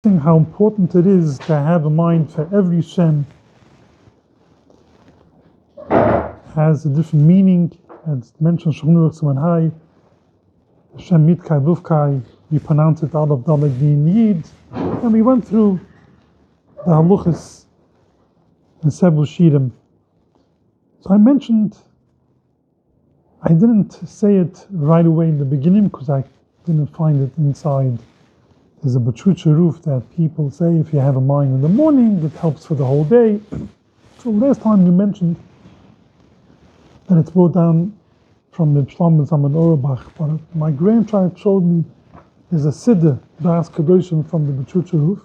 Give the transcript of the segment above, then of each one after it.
How important it is to have a mind for every Shem has a different meaning. As mentioned, Shem Mitkai Vuvkai, we pronounce it out of Daleg Din Yid, and we went through the haluchas in several shirim. So I mentioned, I didn't say it right away in the beginning because I didn't find it inside. There's a Bachucha roof that people say if you have a mind in the morning, it helps for the whole day. So last time we mentioned that it's brought down from the Shlomo Zalman Auerbach, but my grandchild showed me there's a Siddur, Das Kedoshim from the Bachucha roof.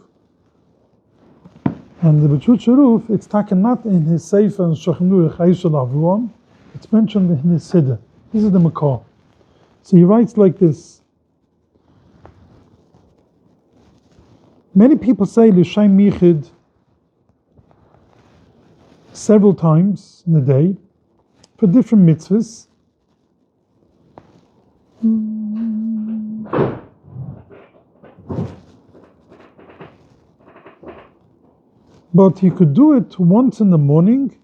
And the Bachucha roof, it's taken not in his Sefer and Shochem Nuach Aishal Avruam, it's mentioned in his Siddur. This is the Makar. So he writes like this. Many people say L'Shem Yichid several times in the day for different mitzvahs. But you could do it once in the morning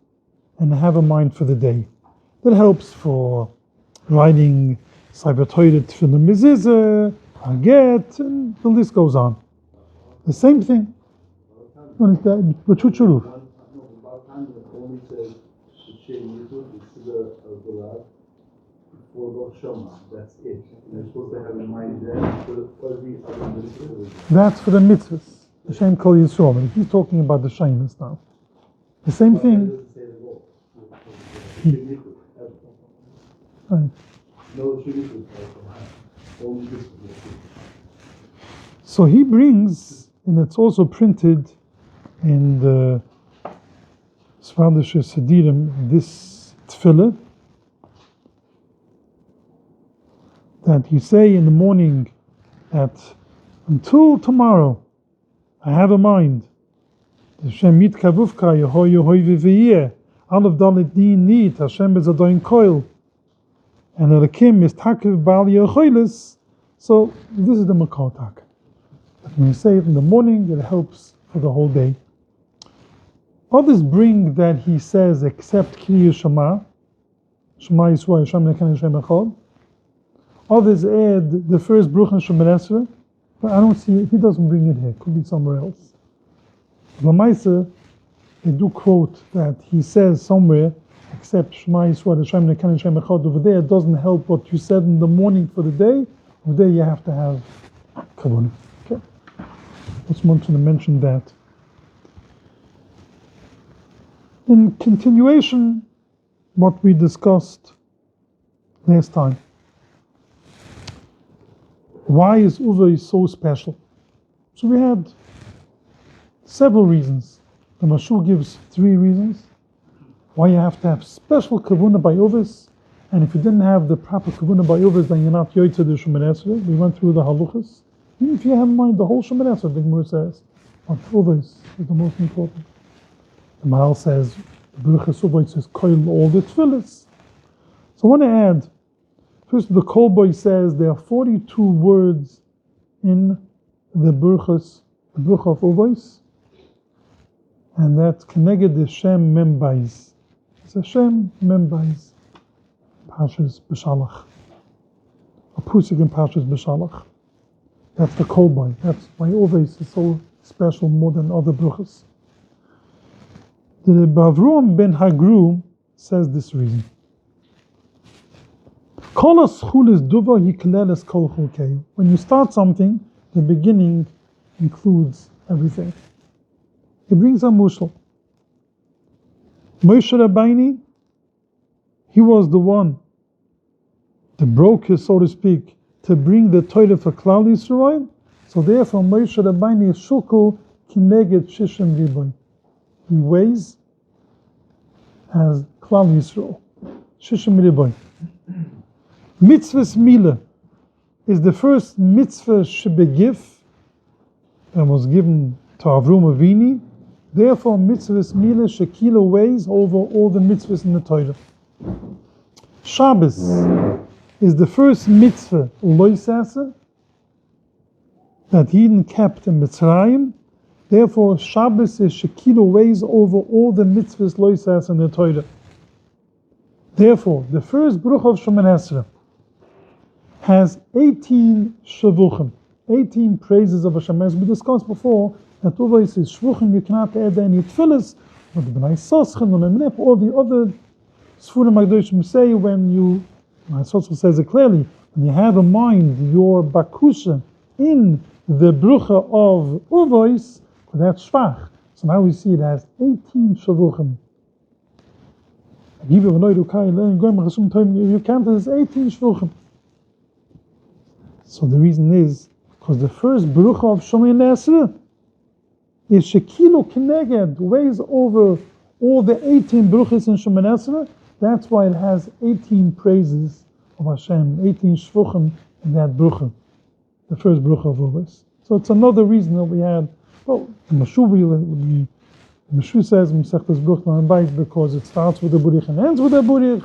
and have a mind for the day. That helps for writing Sefer Torah, Tefillah Mezuzah, Haget, and the list goes on. The same thing. Bachucha roof. That's it. You're supposed to have in mind that for the other mitzvahs. That's for the mitzvahs. The Shem Kol Yisrael. And he's talking about the Shemus now. The same thing. Right. So he brings, and it's also printed in the Svadische Sedirim, this tefillah, that you say in the morning that until tomorrow, I have a mind. Hashem mit kavuvka yehoy yehoy v'viyeh. Alav dalet din nit. Hashem is a doin koil. And Elikim is takiv bal yechoilis. So this is the makar tak. When you say it in the morning, it helps for the whole day. Others bring that he says except Kriya Shema, Shema Yisrael, Hashem Elokeinu Hashem Echad. Others add the first Bruch and Shemoneh Esrei, but I don't see it. He doesn't bring it here. It could be somewhere else. Lamaisa, they do quote that he says somewhere, except Shema Yisrael, Hashem Elokeinu Hashem Echad. Over there, it doesn't help what you said in the morning for the day. Over there, you have to have kavanah. Okay, just wanted to mention that. In continuation, what we discussed last time. Why is Uva so special? So we had several reasons. The Mashur gives 3 reasons why you have to have special kavuna by Uvis, and if you didn't have the proper kavuna by Uvis, then you're not yoytze the Shemoneh Esrei. We went through the haluchas. Even if you have in mind the whole Shemoneh Esrei, the Gemara says, but Uvis is the most important. The Maharal says, the Bruchas Uva says, koil all the tefillas. So I want to add, first, the Kol Boy says there are 42 words in the Bruchas, the Bruch of Uvos, and that's connected the Shem Membais. It's a Shem Membais, Pashas B'Shalach, a Pusik in Pashas B'Shalach. That's the Kol Boy. That's why Uvos is so special more than other Bruchas. The Bavruam ben Hagru says this reason. When you start something, the beginning includes everything. He brings a mushal. Moshe Rabbeinu, he was the one, the broker, so to speak, to bring the Torah for Klal Yisrael. So therefore, Moshe Rabbeinu is shukul kineged shishim riboy. He weighs as Klal Yisrael, shishim riboy. Mitzvah's Mila is the first mitzvah shebegif that was given to Avram Avini. Therefore, mitzvah's Mila shekila weighs over all the mitzvahs in the Torah. Shabbos is the first mitzvah loisasa that Eden kept in Mitzrayim. Therefore, Shabbos is Shekilu weighs over all the mitzvahs loisas in the Torah. Therefore, the first Bruch of Shemoneh Esrei has 18 shavuchim, 18 praises of Hashem. As we discussed before, that Uvos is shvuchim, you cannot add any Tefilos, but the B'nai Soschen, all the other Sfurim HaKadoshim say when you, Soschen says it clearly, when you have in mind your Bakusha in the Brucha of Uvos, that's Shvach. So now we see it has 18 shavuchim. You count it as 18 shvuchim. So the reason is because the first Brucha of Shemoneh Esrei is Shekilu Keneged, weighs over all the 18 Bruchas in Shemoneh Esrei. That's why it has 18 praises of Hashem, 18 shvuchim in that Brucha, the first Brucha of Uvos. So it's another reason that we had. Well, the Mashu says because it starts with the Burich and ends with the Burich.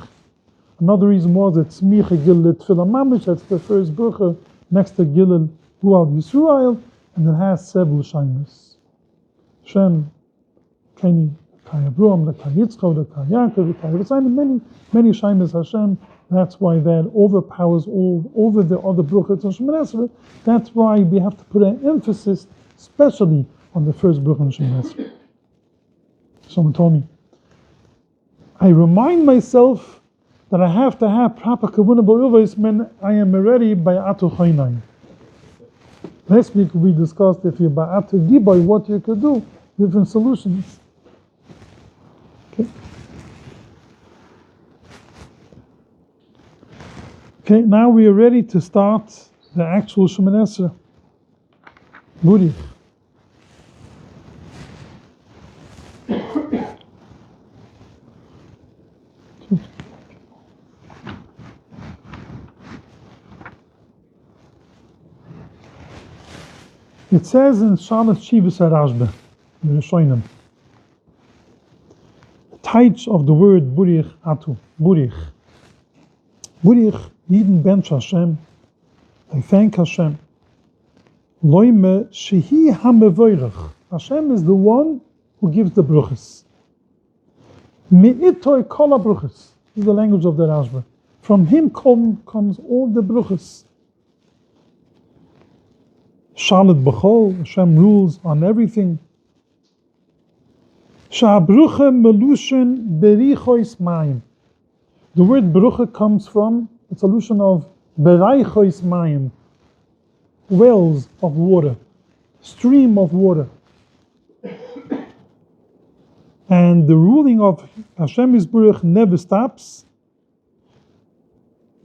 Another reason was it's Smicha Gilel Tefillah Mamish, that's the first Brucha next to Gilel Hual Yisrael, and it has several Shaimas. Shem, Keni, Kaya Bruam, the Kaya Yitzchak, the Kaya Yaakov, the Kaya Yitzchak, many Shaimas Hashem. That's why that overpowers all over the other Bruchas of Shemoneh Esrei. That's why we have to put an emphasis especially on the first Bruch of Shemoneh Esrei. Someone told me, I remind myself that I have to have proper Kavuna B'Uvos when I am ready by Atu Chaynai. Last week we discussed if you're by Atu Giboy, what you could do, different solutions. Okay, now we are ready to start the actual Shemoneh Esrei. Burich. It says in Shalat Shivas HaRashba, in the Rishonim, the types of the word Burich Atu, Burich. Burich, Yidden bench Hashem, they thank Hashem. Loime shehi hamevoirach. Hashem is the one who gives the bruchas. Me'itoi kol bruchas is the language of the Rashba. From him comes all the bruchas. Shalit b'chol, Hashem rules on everything. Sha'abrucha melushen berichois mayim. The word brucha comes from a solution of berichois mayim, wells of water, stream of water. And the ruling of Hashem is Burich never stops.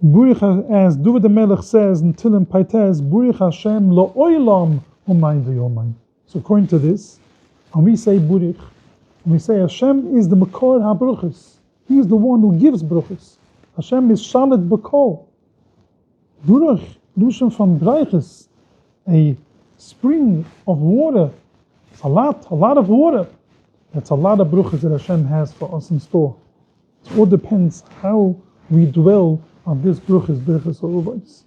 Burich, as David the Melech says in Tilim Paites, Burich Hashem lo oilam umay v'yomay. So according to this, when we say Burich, when we say Hashem is the Makor HaBruchas, He is the one who gives Bruchas. Hashem is Shalit B'kol. Burich, Lushan from Breiches, a spring of water. It's a lot of water. That's a lot of bruchas that Hashem has for us in store. It all depends how we dwell on this bruchas or uvos.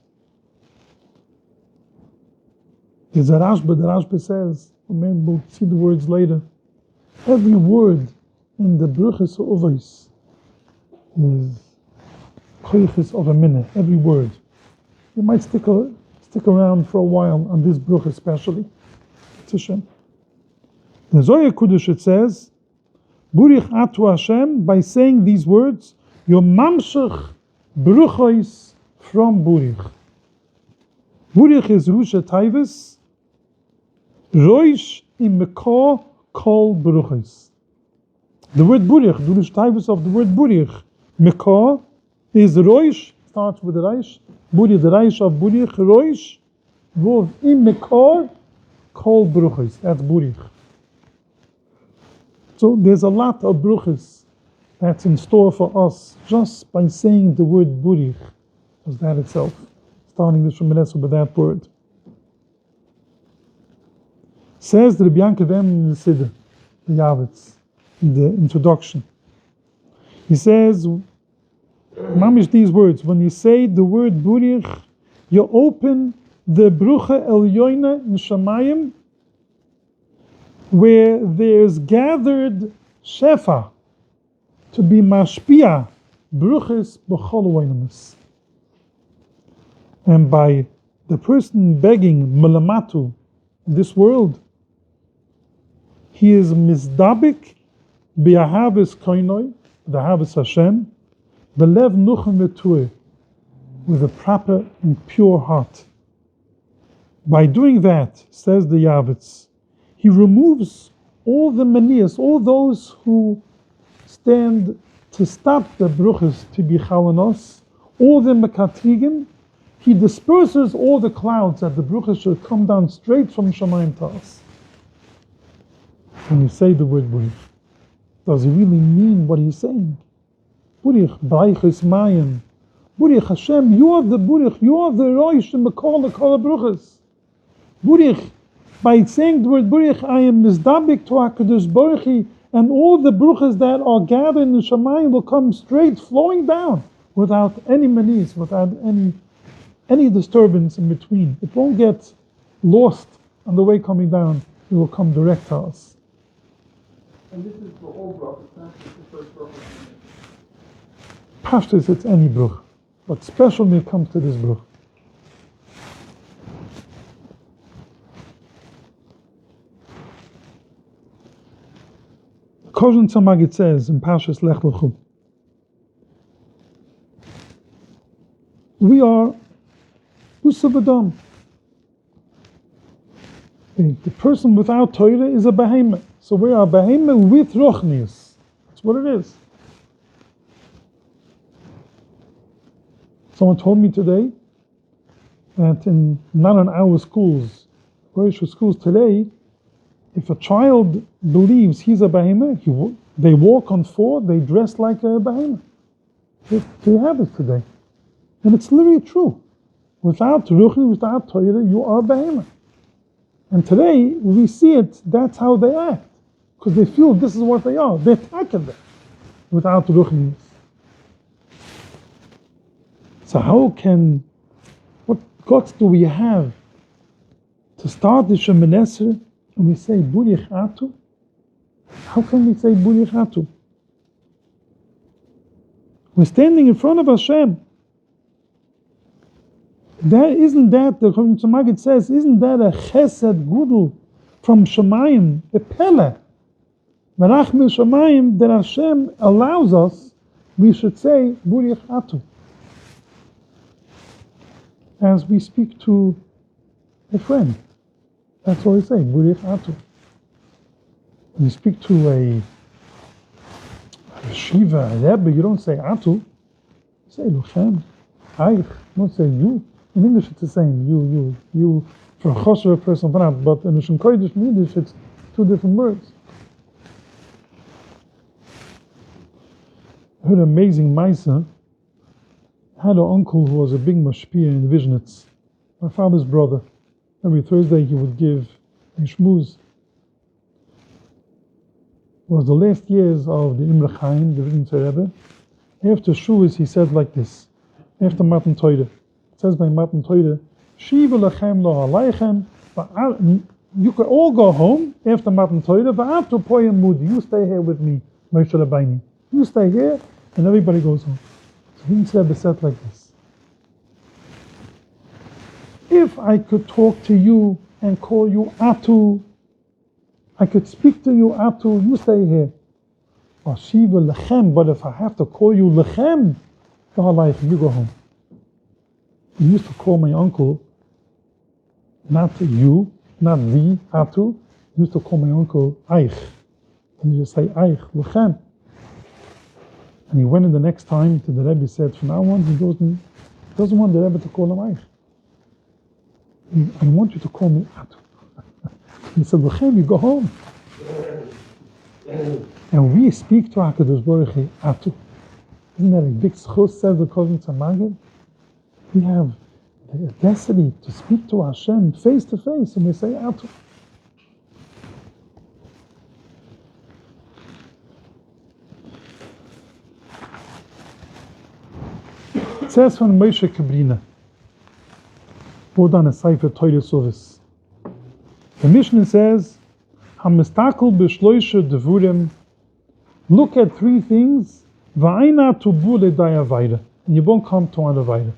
The Rashba says, we'll see the words later, every word in the bruchas or uvos is koiches of a minute, every word. You might stick around for a while on this bruch especially. It's Hashem. The Zohar Kudush, it says, Burich Atu Hashem, by saying these words, your mamshech bruchos from Burich. Burich is Rusha Taivis, Roish im Mekor kol bruchos. The word Burich, the Rusha Taivis of the word Burich, Mekor is Roish, starts with the Reish, Burich, the Reish of Burich, Roish, Vov im Mekor kol bruchos. That's Burich. So there's a lot of bruchas that's in store for us just by saying the word burich, as that itself, starting the Shemoneh Esrei with that word. Says the Rabbi Yankov in the Siddur, the Yavitz, in the introduction. He says, mamish these words, when you say the word burich, you open the Brucha Elyoina in Shamayim, where there's gathered Shefa to be Mashpia, Bruchas B'chol Oinamis. And by the person begging Melamatu in this world, he is Mizdabik B'Ahavis Koinoi, the Ahavis Hashem, B'lev Nuchem V'Tueh, with a proper and pure heart. By doing that, says the Yavitz, he removes all the manias, all those who stand to stop the bruchas to be chalanos, all the mekatrigim. He disperses all the clouds that the bruchas should come down straight from Shamayim to us. When you say the word burich, does he really mean what he's saying? Burich, b'aychis mayim. Burich Hashem, you are the burich, you are the roish and mekol lekol bruchas. Burich, by saying the word burich, I am mizdabik to HaKadosh Baruch Hu, and all the bruchas that are gathered in the Shamayim will come straight, flowing down, without any manis, without any disturbance in between. It won't get lost on the way coming down. It will come direct to us. And this is for all brachas, not just the first bracha. Pashtus, it's any bruch, but special when it comes to this bruch. Kozhen Tzamagit says in Pashas Lech Lechu, we are Usavadam. The person without Torah is a behemoth. So we are a behemoth with Rochnius. That's what it is. Someone told me today that not in our schools, Rosh schools today, if a child believes he's a behemoth, they walk on four, they dress like a behemoth. They have it today. And it's literally true. Without Ruchni, without Torah, you are a behemoth. And today, we see it, that's how they act. Because they feel this is what they are. They're attacking them without Ruchni. So what guts do we have to start the Shemoneh Esrei and we say Burich Atu? How can we say Burich Atu? We're standing in front of Hashem. Isn't that, the Tzemagit says, isn't that a chesed gudel from Shamayim, a pele? Merach mil Shamayim, that Hashem allows us, we should say Burich Atu. As we speak to a friend. That's what we say, Burich Atu. When you speak to a Shiva, a Rebbe, you don't say Atu. You say Luchem, Aich, you don't say you. In English it's the same, you. For a Choshev person, but in the Shem Kodesh in Yiddish it's two different words. I heard an amazing Maisa. I had an uncle who was a big mashpia in Vishnitz, my father's brother. Every Thursday he would give a shmuz. It was the last years of the Imre Chaim, the Vishnitzer Rebbe. After Shuas he said like this, after Matan Torah. It says by Matan Torah, Shiva lechem lo aleichem, you can all go home after Matan Torah, va'atu poyim mudi, you stay here with me, Moshe Rabbeinu. You stay here, and everybody goes home. So he Rebbe said like this, if I could talk to you and call you Atu, I could speak to you Atu, you stay here. Or Shiva lechem, but if I have to call you lechem, you go home. He used to call my uncle, not you, not the Atu. He used to call my uncle Eich. And he just say Eich, Lechem. And he went in the next time to the Rebbe, he said, from now on, he doesn't want the Rebbe to call him Eich. I want you to call me Atu. He said, Lechem, you go home. And we speak to HaKadosh Baruch Hu, Atu. Isn't that a big schus, says the Kozhen Tzemagit? We have the audacity to speak to Hashem face to face, and we say Atu. It says from Moshe Kabrina, brought down a Sefer Torah Sovis. The Mishnah says, "Hamistakel b'shloisha devurim." Look at three things. Va'ina tu bule dayavayda, and you won't come to anavayda.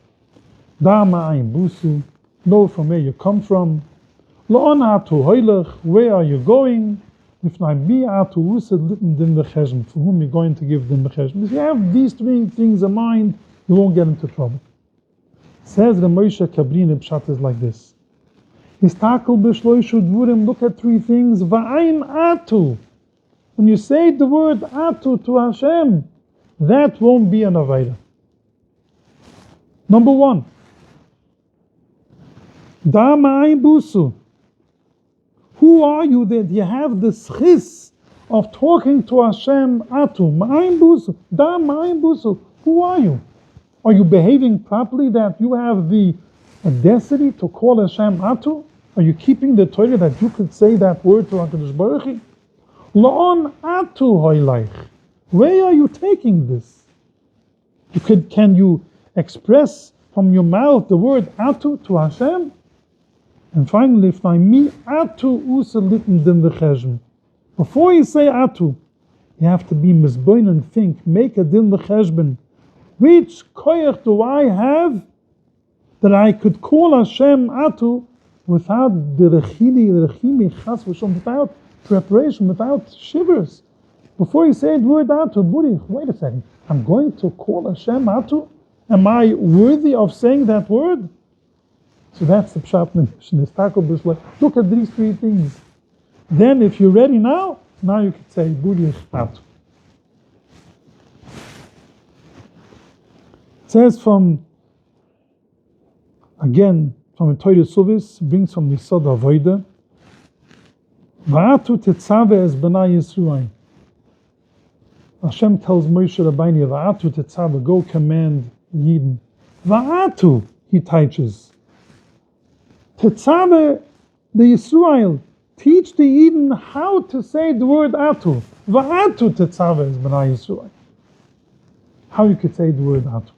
Da ma'ayin busu. Know from where you come from. La'ona tu hoylech. Where are you going? If not bi'atu usad litn din v'cheshm, for whom you're going to give din v'cheshm. If you have these three things in mind, you won't get into trouble. Says the Moshe Kabrin Pshat is like this. Istakel b'shloishu dvurim. Look at three things. Va'ayin atu. When you say the word atu to Hashem, that won't be an Avaida. Number one, Da ma'ayin busu. Who are you that you have the schis of talking to Hashem atu? Ma'ayin busu. Da ma'ayin busu. Who are you? Are you behaving properly that you have the audacity to call Hashem atu? Are you keeping the Torah that you could say that word to HaKadosh Baruch Hu? La'on atu hoylaich. Where are you taking this? Can you express from your mouth the word atu to Hashem? And finally, if I me atu uselitn din v'cheshm. Before you say atu, you have to be mizboin and think, make a din v'cheshbon. Which koyach do I have that I could call Hashem atu without the rechimi chas v'shom, without preparation, without shivers? Before you say the word atu, Burich, wait a second, I'm going to call Hashem atu? Am I worthy of saying that word? So that's the pshat in the Mishnah. Look at these three things. Then if you're ready now you can say Burich atu. It says from a Torah Suvis, brings from the Sod Avoida, Va'atu tetzave es b'nai Yisrael. Hashem tells Moshe Rabbeinu, Va'atu tetzave, go command Yidden. Va'atu, he teaches. Tetzave, the Yisrael, teach the Yidden how to say the word atu. Va'atu tetzave es b'nai Yisrael. How you could say the word atu.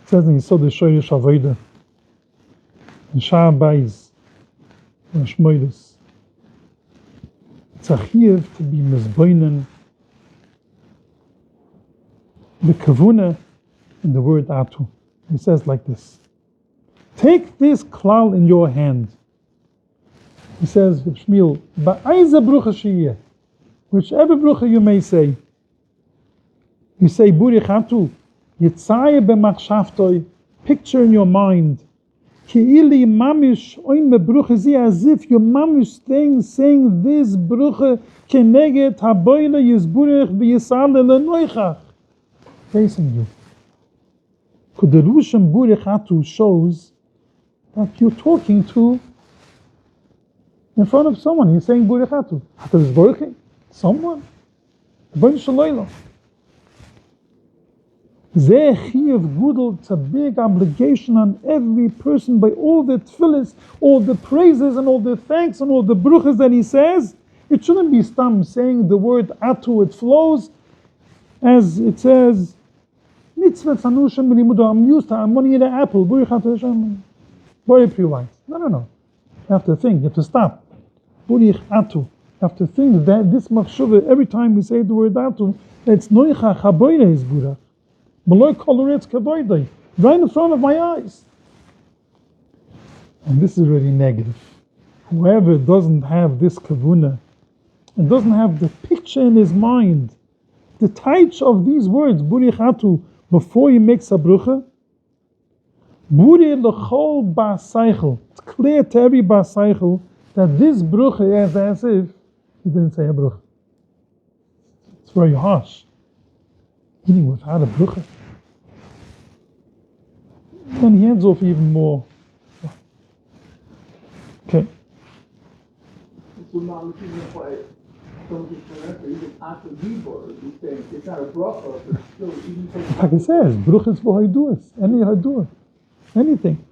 It says in Yisod Shoyrish Avoida, in Shah Bayis, in Shmoides, it's a chiyuv to be mizboinen the kavuna in the word atu. He says like this: take this klal in your hand. He says, Shmuel, ba'ayza brucha shiyeh, whichever brucha you may say. You say burich atu. Yitzayeh b'machshavtoi, picture in your mind. Ki'ili mamish oim brucha, as if your mamish saying this brucha keneget haboyle yizburich v'yisale lenoichach, facing you. Kuderushim burich atu shows that you're talking to in front of someone. You're saying burich atu. HaKadosh Baruch Hu, someone. B'nai Shalayla. It's a big obligation on every person by all the tefillos, all the praises and all the thanks and all the bruchas that he says. It shouldn't be stam saying the word atu. It flows as it says, mitzvah tzanushim b'limudo. I'm going to eat an apple. Very pure. No. You have to think. You have to stop. Burich atu. You have to think that this machshuvah, every time we say the word atu, it's noicha chaboyre is burach. Right in front of my eyes. And this is really negative. Whoever doesn't have this kavuna and doesn't have the picture in his mind, the taich of these words, burich atu, before he makes a brucha, burich l'chol ba'asaychel. It's clear to every ba'asaychel that this brucha is as if he didn't say a brucha. It's very harsh. Eating without a brucha. Then he ends off even more. Okay. So now looking at why somebody even after Libor, he's saying it's not a bracha, but still even like it says, bruchas v'haiduas, any haidua, anything.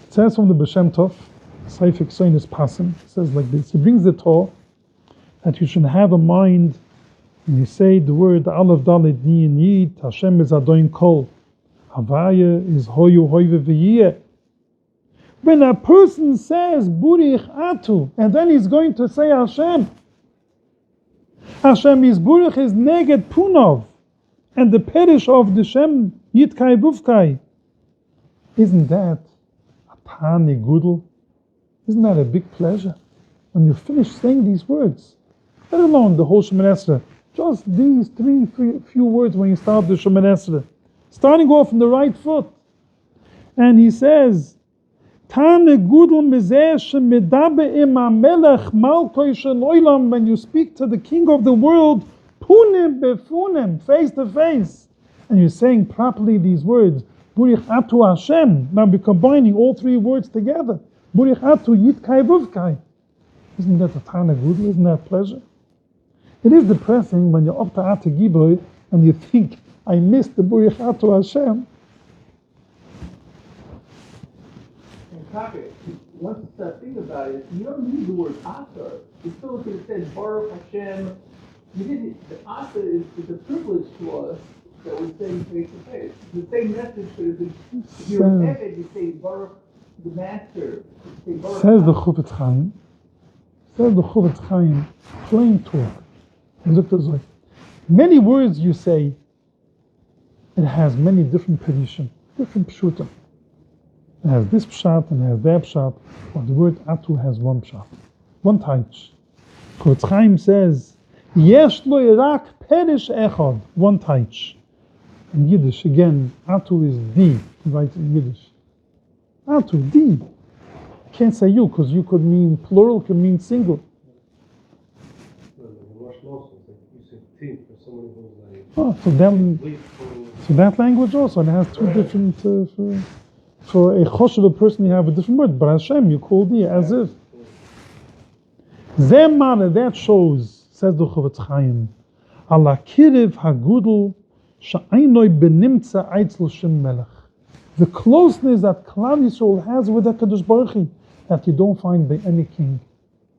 It says from the B'Shem Tov, Seifik Soinis Pasim, it says like this. He brings the Torah that you should have a mind And you say the word Aleph Dalet Niyin Yid, Hashem is Adon Kol. Havaya is Hoyu Hoyve V'yeh. When a person says Burich Atu, and then he's going to say Hashem, Hashem is Burich is Neged Punov, and the perish of the Shem Yitkai Vuvkai. Isn't that a Tani Gudel? Isn't that a big pleasure? When you finish saying these words, let alone the whole Shemoneh Esrei, just these few words when you start the Shemoneh Esrei, starting off on the right foot. And he says, Tane Gudel Mizeh Shemedabe Im HaMelech Malkoi Shel Olam, when you speak to the King of the world, Punim Befunim, face to face, and you're saying properly these words, Burich Atu Hashem. Now we're combining all three words together. Burich Atu Yitkai Vuvkai. Isn't that a Tane Gudel? Isn't that pleasure? It is depressing when you're up to Ate Giboy and you think, I missed the Burich Atu Hashem. One thing about it, you don't use the word Asa. You still could have said Baruch Hashem. You didn't. The Asa is a privilege to us that we're saying face to face. The same message could have been, if you're an Eved, you say Baruch the Master. You say Baruch Says the Chofetz Chaim. Says the Chofetz Chaim, plain talk. Look at this way. Many words you say, it has many different perishim, different pshutim. It has this pshat and it has that pshat, but the word Atu has one pshat, one taich. Chofetz Chaim says, Yesh lo rak perish echad, one taich. In Yiddish, again, Atu is di, he writes in Yiddish. Atu, di. Can't say you, because you could mean plural, could mean single. Oh, so that language also, and it has two different, for a choshev person you have a different word, but Hashem you call di, as if. Zemana, that shows, says the Chofetz Chaim, ala kiriv hagudel sha'ainoi benimtza eitzel shem melech. The closeness that Klal Yisrael has with HaKadosh Baruch Hu, that you don't find by any king.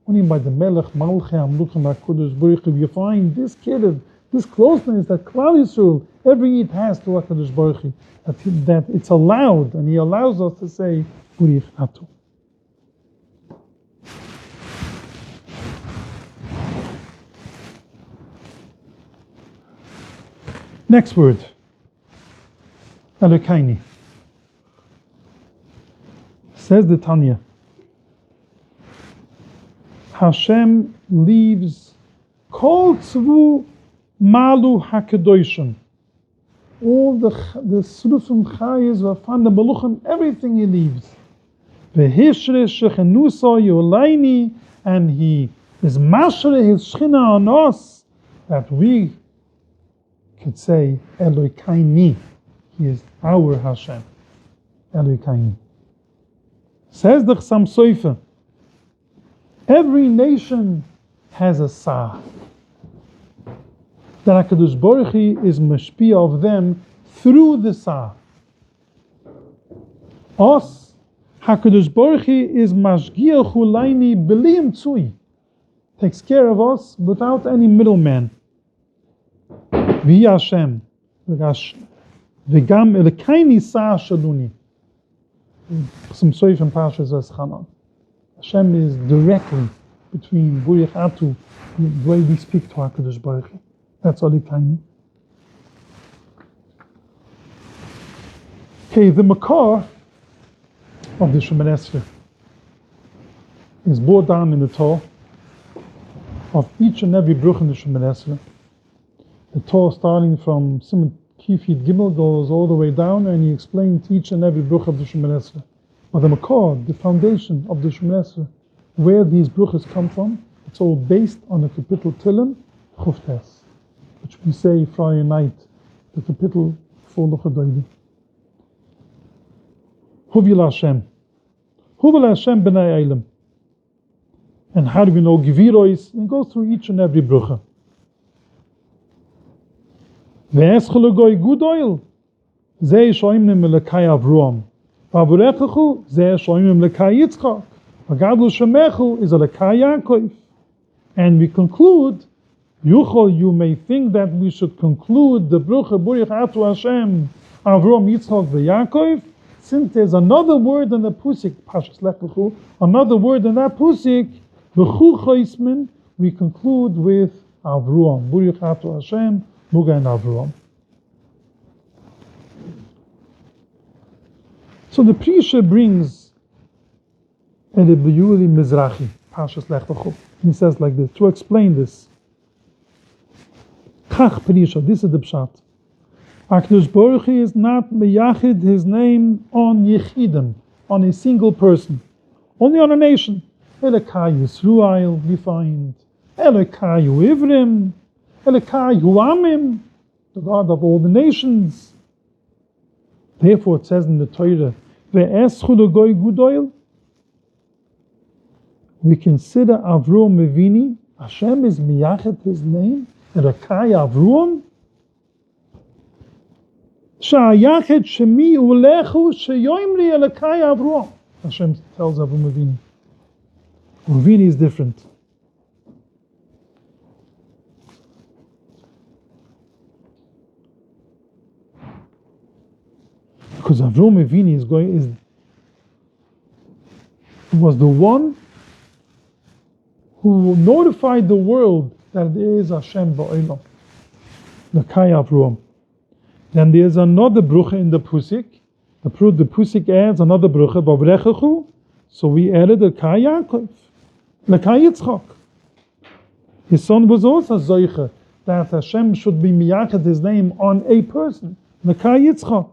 Only by the Melech, Malchei, Amluchim, HaKadosh Baruch Hu, you find this kiriv, this closeness that Klal Yisrael, every Yid has to HaKadosh Baruch Hu, that it's allowed, and He allows us to say, Burich Atu. Next word, Elokaini. Says the Tanya, Hashem leaves Kol Tzvu Malu HaKadoshim. All the Srufim Chayes, Vafan, the Meluchim, everything He leaves. V'hishre Shechenusa Yolaini, and He is Mashre His Shechina on us, that we could say Elokaini. He is our Hashem. Elokaini. Says the Chassam Sofer, every nation has a Sah. That HaKadosh Baruch Hu is mashpia of them through the Sah. Us, HaKadosh Baruch Hu is mashgiach ulaini b'li tzui. Takes care of us without any middleman. V'hi Hashem. V'gam elekaini Sah shaluni. Some Soif and Parshas Chanan. Hashem is directly between Burich Atu, the way we speak to HaKadosh Baruch Hu. That's all it can. Okay, the makar of the Shemoneh Esrei is brought down in the Torah of each and every bruch in the Shemoneh Esrei. The Torah, starting from Siman Kifid Gimel, goes all the way down, and he explains each and every bruch of the Shemoneh Esrei. But the makar, the foundation of the Shemoneh Esrei, where these bruchas come from, it's all based on the capital Tilim Chuftes, which we say Friday night, the capital for Luchadoidi. Huvil Hashem. Huvil Hashem b'nai Eilim. And how do we know Gevirois? It goes through each and every brucha. Ve'eschel goy gudoil. Zeh shoimnim lekai Avruam. V'avurechachu zeh shoimnim lekai Yitzchak. V'gadlu shemechu is a lekai Yaakov. And we conclude Yuchol, you may think that we should conclude the Brucha Burich Atu Hashem, Avrom, Yitzchak, Yaakov, since there's another word in the Pusik, Pashas Lech Lechu, another word in that Pusik, Bechu Choismin, we conclude with Avrom, Burich Atu Hashem, Muga and Avrom. So the Prisha brings a Biyuli Mizrahi, Pashas Lech Lechu. He says like this, to explain this. Kach Prisha, this is the Pshat. HaKadosh Baruch Hu is not meyachid his name on Yechidim, on a single person, only on a nation. Elokai Yisrael, we find. Elokai Ivrim, Elokai Amim, the God of all the nations. Therefore it says in the Torah, Ve'eschu l'goy gudoil, we consider Avrom Avini, Hashem is meyachid his name, Elokai Avrom, Sha'ayachet shemi ulechu sheyoimri Elokai Avrom. Hashem tells Avrom Avini. Avini is different. Because Avrom Avini was the one who notified the world that there is Hashem ba'olam. Elokai Avrom. Then there's another brucha in the Pusik. The Pusik adds another brucha, Bavrechechu. So we added Elokai Yaakov, Elokai Yitzchak. His son was also Zoicha, that Hashem should be miyachad his name on a person, Elokai Yitzchak.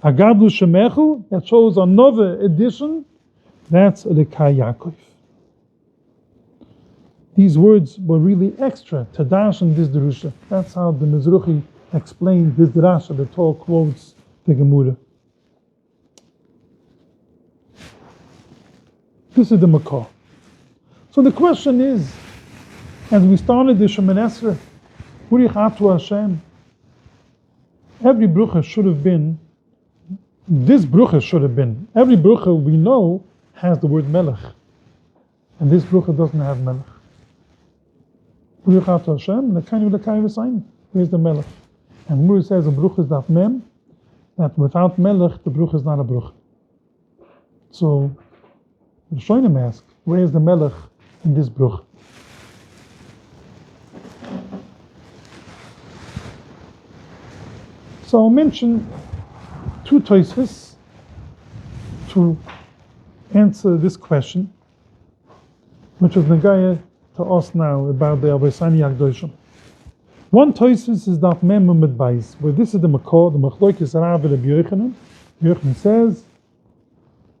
Agadlu Shemechu, that shows another addition, that's Elokai Yaakov. These words were really extra to dash in this drusha. That's how the Mizruchi explained this drasha, the Torah quotes the Gemara. This is the Makar. So the question is, as we started the Shemoneh Esrei, Burich Atu Hashem, every brucha should have been, every brucha we know has the word Melech, and this brucha doesn't have Melech. Burich Atu Hashem, L'Kai V'Sayim, where's the Melech? And Mur says a bruch is that mem, that without melech, the bruch is not a bruch. So, the Shoinim ask, where is the melech in this bruch? So I'll mention two Tosfos to answer this question, which is Nagaya to us now about the Avosani Agdoshim. One Tosfos is Daf Mem Amud Beis, where this is the Makor, the Machlokes Rav and Rabbi Yochanan. Yochanan says,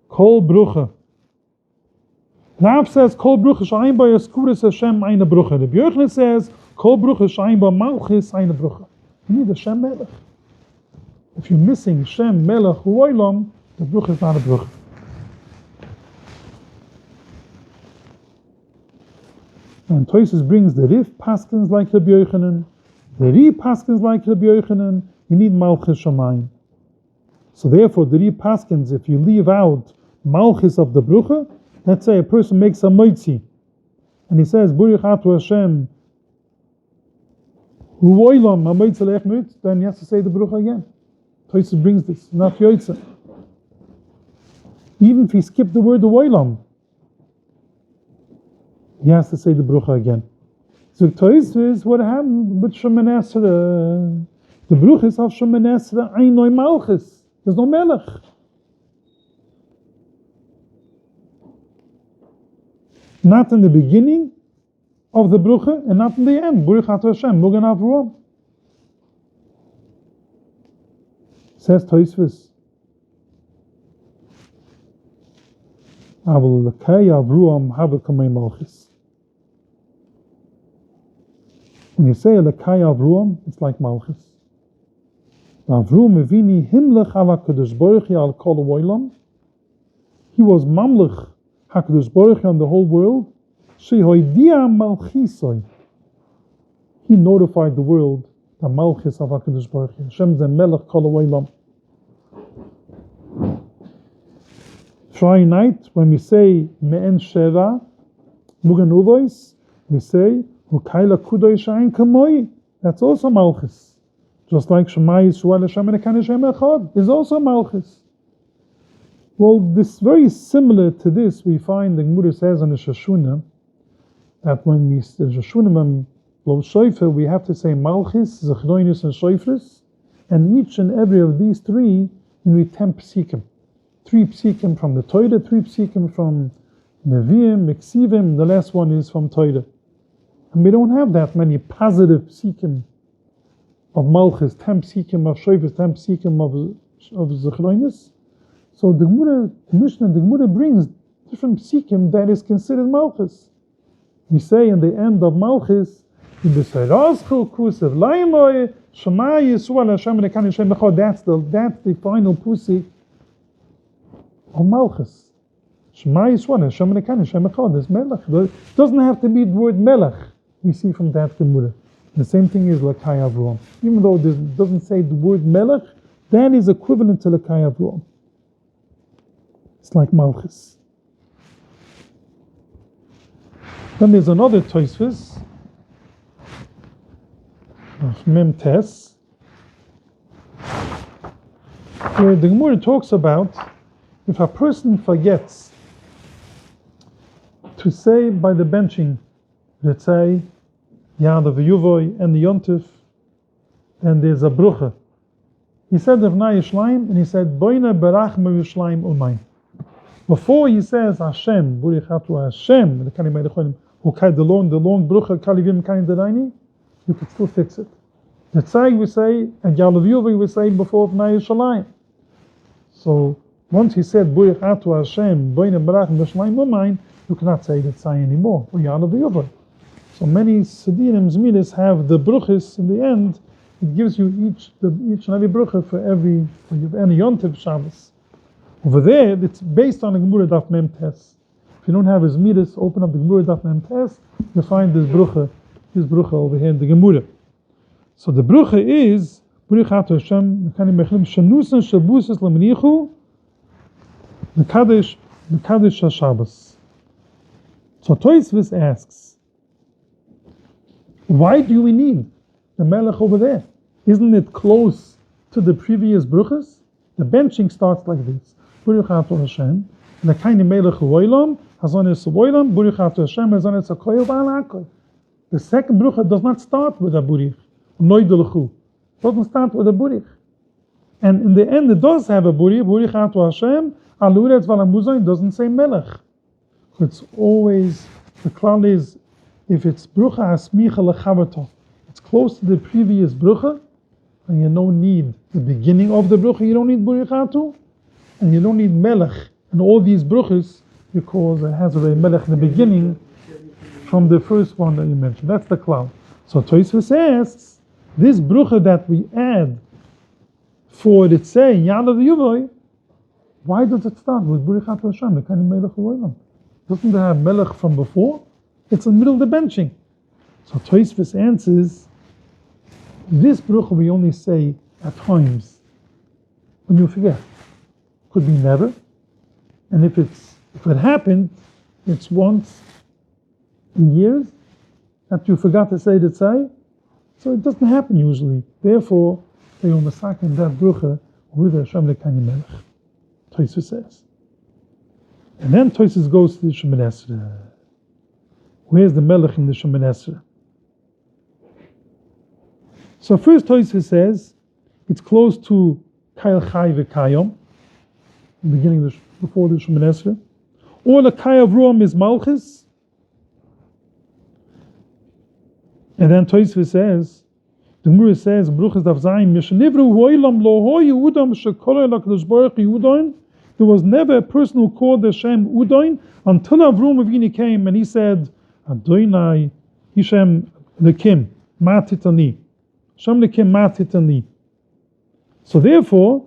Kol Brucha. Rav says, Kol Brucha Sha'ayin Ba Yaskuris Hashem Ayin Brucha. Rabbi Yochanan says, Kol Brucha Sha'ayin Ba Malchis Ayin Brucha. You need a Shem Melech. If you're missing Shem Melech Huolam, the Brucha is not a Brucha. And Tosfos brings the Rif Paskins like Rabbi Yochanan, the Ri Paskins like Rabbi Yochanan, you need Malchus Shamayim. So therefore, the Ri Paskins, if you leave out Malchus of the Brucha, let's say a person makes a Moitzi, and he says, Burich Atu Hashem, Huoilam, a Moitzi Lechmut, then he has to say the Brucha again. Tosfos brings this, not Yoitza. Even if he skipped the word Huoilam, he has to say the Brucha again. So Tosfos, what happened with Shemoneh Esrei? The Bruchas of Shemoneh Esrei, Ein Noi Malchus. There's no Melech. Not in the beginning of the Brucha, and not in the end. Burich Atu Hashem, Mugan Avrom. Says Tosfos, Aval Elokai Avrom Havet Kamei Malchus. When you say Elokai Avrom, it's like Malchus. Avrom Avini Himlech ala Kadosh Baruch Hu al Kol Olam. He was Mamlech HaKadosh Baruch Hu on the whole world. Shehoidia Malchisoi. He notified the world the Malchus of HaKadosh Baruch Hu. Hashem is a Melech Kol Olam. Friday night, when we say Me'en Sheva, Mugan Uvois, we say Ukaila Kudosh Ein Kamoi, that's also Malchus. Just like Shema Yisrael Hashem Elokeinu Hashem Echad is also Malchus. Well, this very similar to this we find the Gemara says on the Shoshuna that when we the Shoshuna blow shofar we have to say Malchus, Zechroinus, and Shofris, and each and every of these three you need 10 psikim. 3 psikim from the Torah, 3 psikim from Nevi'im, Meksivim, the last one is from Torah. And we don't have that many positive psikim of Malchus, 10 psikim of Shofris, 10 psikim of Zechroinus. So the Mishnah, the Gemara brings different psikim that is considered Malchus. We say in the end of Malchus, that's the final pusik of Malchus. Shema Yisrael Hashem Elokeinu Hashem Echad is Melech. It doesn't have to be the word Melech. We see from that Gemara. The same thing is Lakai Avrom. Even though it doesn't say the word Melech, that is equivalent to Lakai Avrom. It's like Malchus. Then there's another Tosfos of Mem Tes, where the Gemara talks about if a person forgets to say by the benching, let's say Yad of Yuvoy and the Yontif, and there's a brucha. He said of Na Yishlayim, and he said Boina Berach Me Yishlayim Umayim. Before he says Hashem, Burichatu Hashem, the long brucha Kalivim Kain Deraini, you could still fix it. The Tzai we say, and Yalav we say before of Na Yishalayim. So once he said Burichatu Hashem, Boina Berach Me Yishlayim Umayim, you cannot say the Tzai anymore, or Yalav. So many Sedinim Zmidas have the bruchas in the end. It gives you each and every brucha for any Yontiv Shabbos. Over there, it's based on the Gemara Daf Mem Tes. If you don't have his midas, open up the Gemara Daf Mem Tes, you find this brucha over here in the Gemara. So the brucha is Burichatu Hashem Mekani Mechlim Shanusan Shabusas Lemenichu Mekadesh HaShabbos. So Tosfos asks, why do we need the Melech over there? Isn't it close to the previous bruchas? The benching starts like this. Burichatu Hashem, Lekaini Melech Uolam, Hazonis Uolam, Burichatu Hashem, Hazonis Akoyel Ba'al Akoy. The second brucha does not start with a burich. Noidelechu. Doesn't start with a burich. And in the end it does have a burich, Burichatu Hashem, Aluretz Valamuzon, doesn't say Melech. It's always, the klal is, if it's brucha asmicha lechaverto, it's close to the previous brucha, and you don't need the beginning of the brucha, you don't need burichatu, and you don't need melech, and all these bruchas, because it has already melech in the beginning from the first one that you mentioned. That's the klal. So Tosfos asks, this brucha that we add for the tzei, Yalav Yuvoy, why does it start with burichatu Hashem, Mekani Melech Uolam? Doesn't it have melech from before? It's in the middle of the benching. So Tosfos answers, this brucha we only say at times when you forget. Could be never. And if it happened, it's once in years that you forgot to say the tzai. So it doesn't happen usually. Therefore, they will masakin that brucha with Hashem Lekani Melech. Tosfos says. And then Tosfos goes to the Shemoneh Esrei. Where's the Melech in the Shemoneh Esrei? So first Tosfos says it's close to Kail Chai V'Kayom, the beginning before the Shemoneh Esrei. Or the Kai of Ruam is Malchus. And then Tosfos says, the Gemara says, Bruchas Daf Zayin Mishnivru Hoilam Lo Hoyu Udam Shekolei LaKadosh Baruch Hu Udoin. There was never a person who called Hashem Udoin until Avram Avinu came and he said, Adonai Hashem Lekim Ma Titani. Hashem Lekim Ma Titani. So therefore,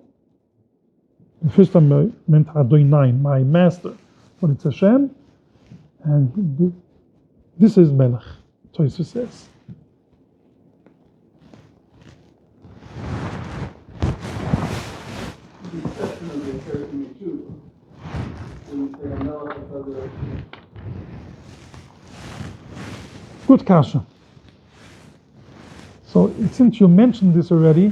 the first time I meant Adonai, my master, but it's Hashem, and this is Melech, Tosfos says. The exception of the occurs to me too. So you say Melech because of Good kasha. since you mentioned this already,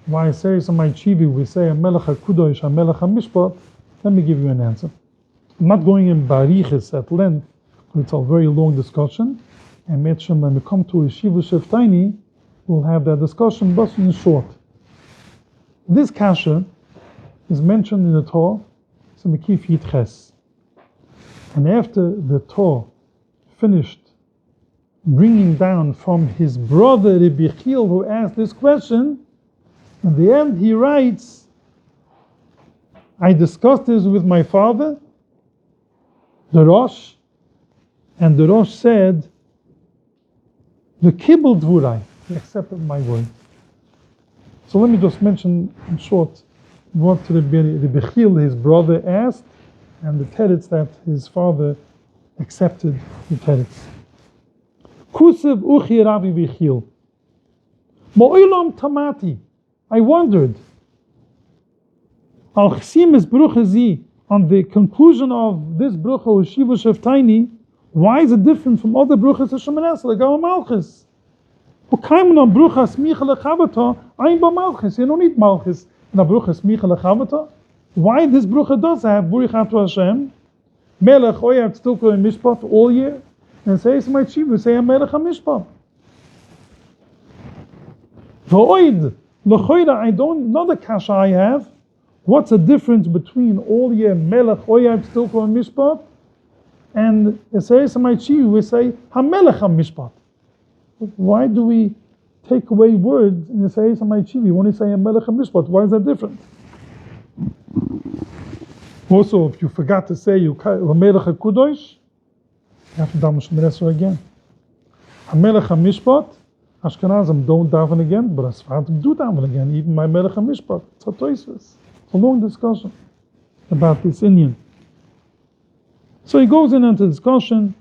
why I say so my chivi, we say a melech HaKudosh, a melech HaMishpat, let me give you an answer. I'm not going in bariches at length, because it's a very long discussion. And mention when we come to Yeshiva Sheftaini, we'll have that discussion, but in short. This kasha is mentioned in the Torah, it's a Mekif Yitches. And after the Torah finished bringing down from his brother Rabbi Chil, who asked this question, in the end he writes, I discussed this with my father, the Rosh, and the Rosh said, the Kibbel Dvurai, he accepted my word. So let me just mention in short what Rabbi Chil, his brother, asked, and the teretz that his father accepted the teretz. Kusev uchi Rabbi Chil. Mo'ilam tamati. I wondered. Al chsimis brucha zi, on the conclusion of this brucha Yeshiva Sheftaini, why is it different from other bruchas of Shemoneh Esrei, like our Malchus? Ukaimun on brucha smicha lechavata, ayin ba Malchus. You don't need Malchus in a brucha smicha lechavata. Why this brucha does have Burichatu Hashem, Melech Oyav Tzedukah and Mishpat all year, and says my chiva, say a Melech HaMishpat. V'oid l'choira, I don't, another kasha I have. What's the difference between all year Melech Oyav Tzedukah and Mishpat, and it says my chiva, we say HaMelech HaMishpat. Why do we take away words in the says my chiva when we say a Melech HaMishpat? Why is that different? Also, if you forgot to say HaMelech HaKudosh, you have to daven Shemoneh Esrei again. HaMelech HaMishpat, Ashkenazim don't daven again, but Sfaradim do daven again, even my Melech HaMishpat. It's a toisus. It's a long discussion about this Indian. So he goes into discussion,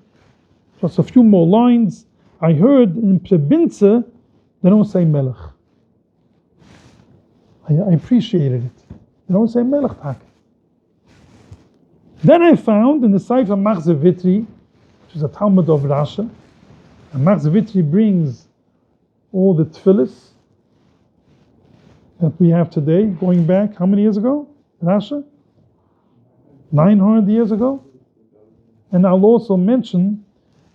just a few more lines. I heard in Plebinze, they don't say Melech. I appreciated it. They don't say Melech Tak. Then I found in the Sefer Machzeh Vitri, which is a Talmud of Rasha, and Machzeh Vitri brings all the Tefilos that we have today, going back, how many years ago? Rasha? 900 years ago? And I'll also mention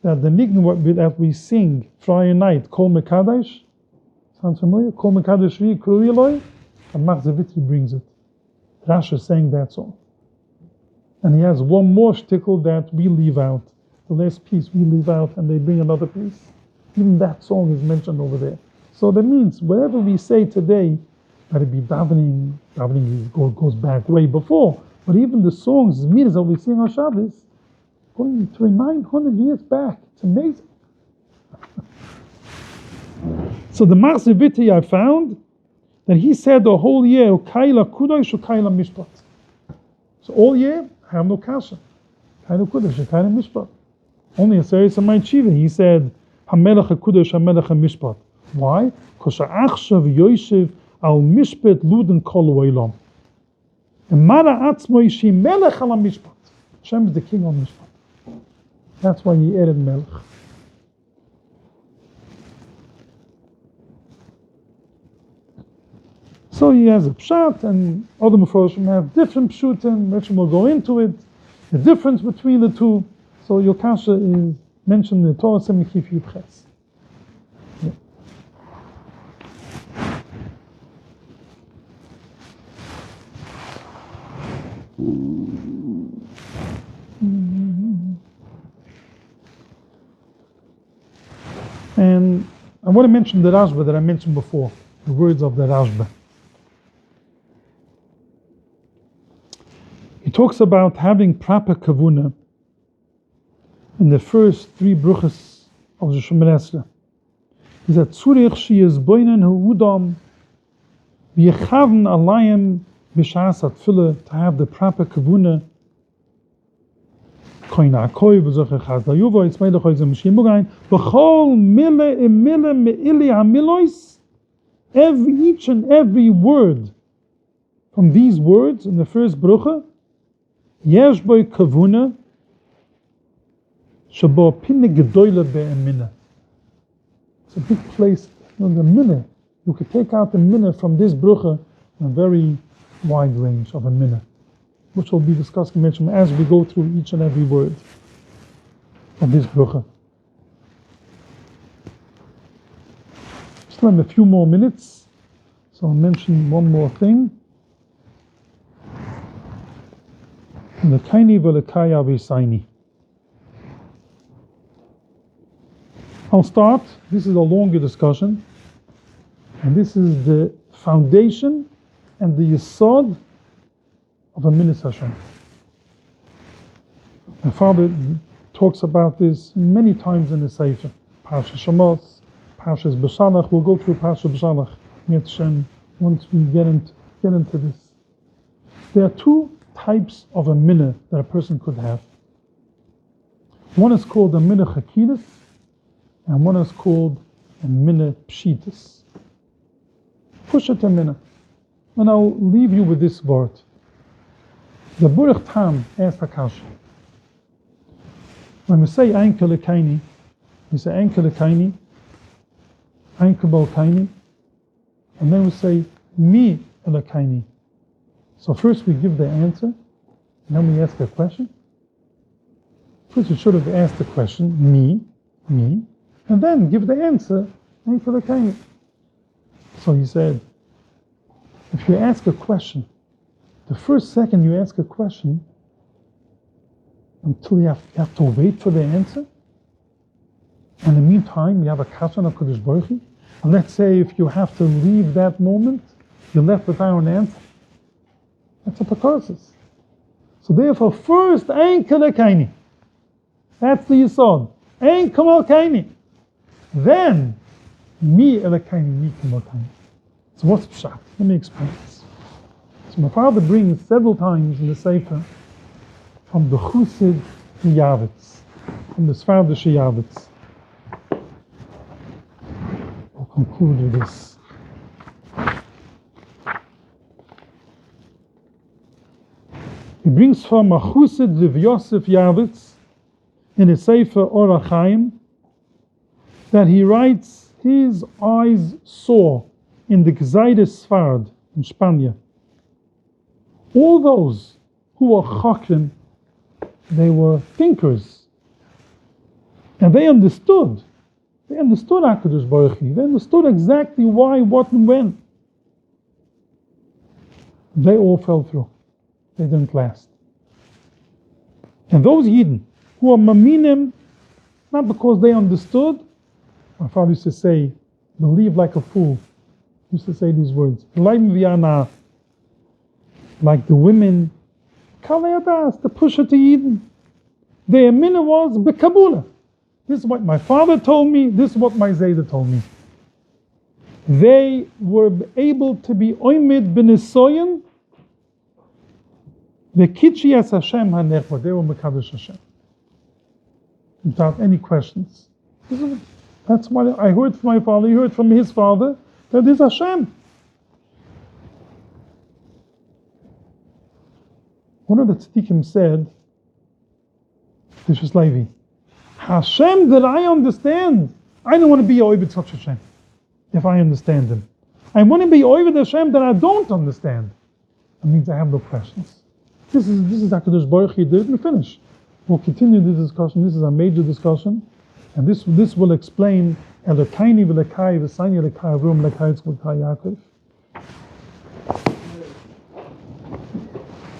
that the niggun that we sing Friday night, Kol Mekadesh, sounds familiar? Kol Mekadesh Ri Krui Eloi, and Machzeh Vitri brings it. Rasha sang that song. And he has one more shtickle that we leave out. The last piece we leave out, and they bring another piece. Even that song is mentioned over there. So that means whatever we say today, that it be davening goes back way before. But even the songs, Zmiras that we sing on Shabbos, going to 900 years back. It's amazing. So the Machzeh Vitri I found that he said the whole year, Kaila Kudosh, Kaila Mishpat. So all year, I have no kasha. Kaila Kudosh, Kaila Mishpat. Only a series of my chiva, he said, HaMelech HaKudosh, HaMelech HaMishpat. Why? Because Achshav Yoshev al Mishpat Luden Kol Olam. And Mara Atzmo Yishi Melech al Mishpat. Hashem is the king of Mishpat. That's why he added Melech. So he has a pshat, and other Mefarshim have different pshutim, which will go into it, the difference between the two. So your kasha is mentioned in the Torah Semikif Yitches. And I want to mention the Rashba that I mentioned before, the words of the Rashba. He talks about having proper kavuna in the first three bruchas of the Shemoneh Esrei. He said, Tzurich sheyizboinen ha'udam v'yechaven alayim b'shas ha'tfilah, to have the proper kavuna. Koin ha'koi v'zocher chaz la'yuva, yitzmei l'choi zeh m'shim b'gayin, v'chol mile emile me'ili ha'milois, each and every word from these words in the first brucha, yesh boi kavuna, shabo pinne gedoyle be'emina. It's a big place, the minute. You could take out the minna from this brucha in a very wide range of a minna, which will be discussed and mentioned as we go through each and every word of this brucha. Still have a few more minutes, so I'll mention one more thing. Lekaini v'lekaya v'saini. I'll start. This is a longer discussion, and this is the foundation and the yesod of a minas Hashem. My father talks about this many times in the Sefer. Parsha Shemos, Parshas B'Shalach. We'll go through Parsha B'Shalach once we get into this. There are two types of a minna that a person could have. One is called a minna chakidus, and one is called a minna pshitus. Pushat a minna. And I'll leave you with this word. The Burech Tam asked Hakash. When we say Ein Kelekaini, we say Ein Kelekaini, Ein Kabalkaini, and then we say Mi Elekaini. So first we give the answer, and then we ask a question. First we should have asked the question, me, and then give the answer, Ein Kelekaini. So he said, if you ask a question, the first second you ask a question, until you have to wait for the answer. In the meantime, you have a kashan of Kodesh Baruch Hu. And let's say if you have to leave that moment, you're left without an answer. That's a pekarosis. So therefore, first, Ein Kelekaini. That's the yisod. Ein Kamalkaini. Then, Mi Elekaini, Mi Kamalkaini. So what's pshat? Let me explain this. So my father brings several times in the Sefer from the Chusid Yavitz, from the Svardish Yavitz. We'll conclude with this. He brings from a Chusid Liv Yosef Yavitz in the Sefer Orach Chaim that he writes his eyes saw in the Gzeide Sfard in Spain. All those who were chakrim, they were thinkers, and they understood HaKadosh Baruch Hu. They understood exactly why, what, and when. They all fell through. They didn't last. And those Yidden who are maminim, not because they understood, my father used to say, believe like a fool. He used to say these words, like the women, Kaleadas, the pusher to Yidden. Their minna was bekabula. This is what my father told me, this is what my Zayda told me. They were able to be oimid b'nisoyin, v'kitchi as Hashem hanechva. They were mekadosh Hashem, without any questions. That's what I heard from my father, he heard from his father, that is Hashem. One of the tzaddikim said, this is Levi, Hashem that I understand, I don't want to be Oived such Hashem, if I understand him. I want to be Oived Hashem that I don't understand. That means I have no questions. This is HaKadosh Baruch Hu did, and finish. We'll continue this discussion. This is a major discussion, and this will explain Elakaini v'lekai v'sayni lekai v'rum lekai tzvul Yaakov.